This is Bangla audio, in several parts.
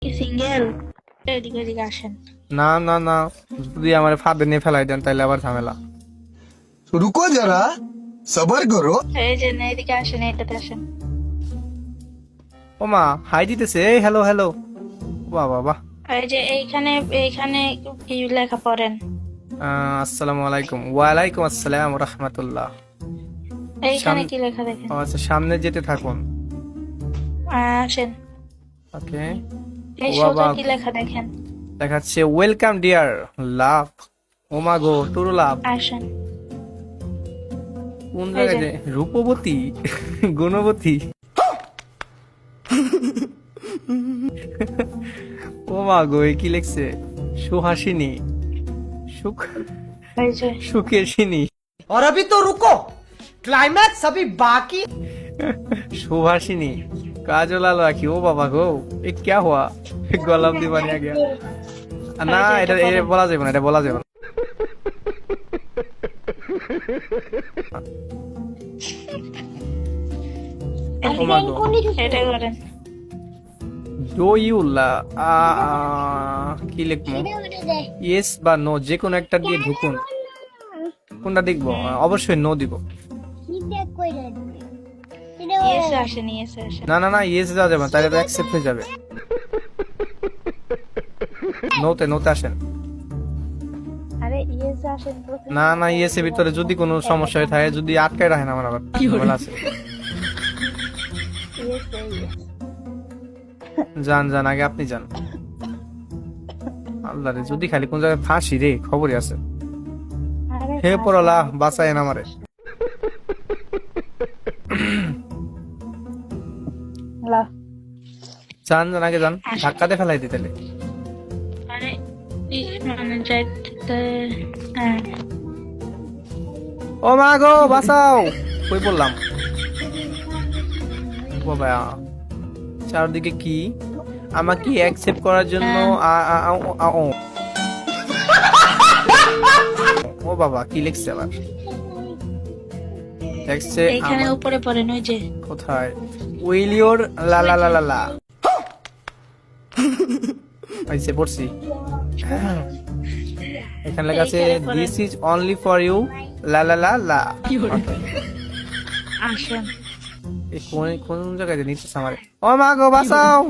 কি সিঙ্গেল? এদিকে এদিকে আসেন। না না না, যদি আমার ফাঁদে নিয়ে ফেলাই দেন তাহলে আবার ঝামেলা। रुको जरा सबर करो। এই যে না, এদিকে আসেন, এটাতে আসেন। ও মা, হাই দিতেছে, এই হ্যালো হ্যালো। বাহ বাহ বাহ। এই যে এইখানে এইখানে কি লেখা পড়েন? আসসালামু আলাইকুম। ওয়ালাইকুম আসসালাম রাহমাতুল্লাহ। এইখানে কি লেখা দেখেন? আচ্ছা, সামনে যেতে থাকুন। আসেন। ওকে। এই বাবা, সোজা কি লেখা দেখেন? দেখাচ্ছে ওয়েলকাম ডিয়ার লাভ। ও মা গো, টুরু লাভ। আসেন। কোন এই জায়গায় যে। যে রূপবতী গুণবতী। ও মা গো, এ কি লিখছে? সুহাসিনী, সুখ, এই যে সুকেশিনী, और अभी तो रुको, क्लाइमैक्स अभी बाकी। सुभाषिनी, काजल आलवाकी। ओ बाबा गो, ये क्या हुआ? गलत दीवानी आ गया ना। এটা এটা বলা যাবে না, এটা বলা যাবে না। ও মা গো, এটা করেন। ডু ইউ লা কি লিখবো? ইয়েস বা নো, যে কোনো একটা দিয়ে ঢুকুন। কোনটা দেখবো? অবশ্যই নো দিব। ইয়েস আসেন, ইয়েস আসেন। না না না, ইয়েস দেওয়া যাবে না, তাহলে তো অ্যাকসেপ্ট হয়ে যাবে। নোতে নোতে আসেন। আরে ইয়েস আসেন তো। না না, ইয়েস এর ভিতরে যদি কোনো সমস্যা হয়ে থাকে, যদি আটকায় রাখেন আমার আবার ঝামেলা আছে। Yes yes. যান যান, আগে আপনি যান। আল্লাহ রে, যদি খালি কোন জায়গায় ফাঁসি রে, খবরই আছে। আরে হে পরলা, বাঁচায়েন আমারে। লা। যান যান, আগে যান, ধাক্কাতে ফেলাই দিতে। আরে মানে যাইতে। হ্যাঁ। ও মা গো, বাঁচাও। কই বললাম? বাবা, চারদিকে কি? আমাকে অ্যাকসেপ্ট করার জন্য ও বাবা, কি লিখছে আবার? দেখছে এইখানে উপরে পড়েন, ওই যে। কোথায়? উইল ইউর লা লা লা লা লা। আইছে পড়ছি। এখানে লেখা আছে this is only for you লা লা লা লা। আসেন। এই কোন কোন জায়গায় নিচ্ছে আমারে? ও মা গো, বাঁচাও।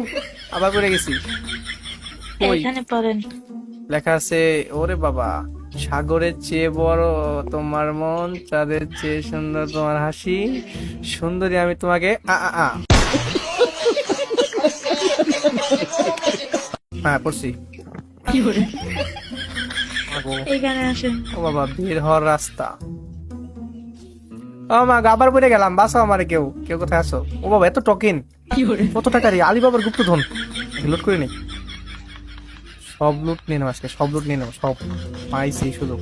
আবার পড়ে গেছি। কই? এইখানে পড়েন। লেখা আছে, ওরে বাবা, সাগরের চেয়ে বড় তোমার মন, চাঁদের চেয়ে সুন্দর তোমার হাসি, সুন্দরী আমি তোমাকে হ্যাঁ পড়ছি। এইখানে আসেন। ও বাবা, বের হওয়ার রাস্তা। ও মা, আবার পড়ে গেলাম, বাঁচাও আমারে। কেউ কেউ কোথায় আছো? ও বাবা, এত টকিন। কত টাকা রে? আলিবাবার গুপ্তধন। লুট করে নি, সব লুট নিয়ে নেবো আজকে, সব লুট নিয়ে নেবো, সব পাইছি সুযোগ।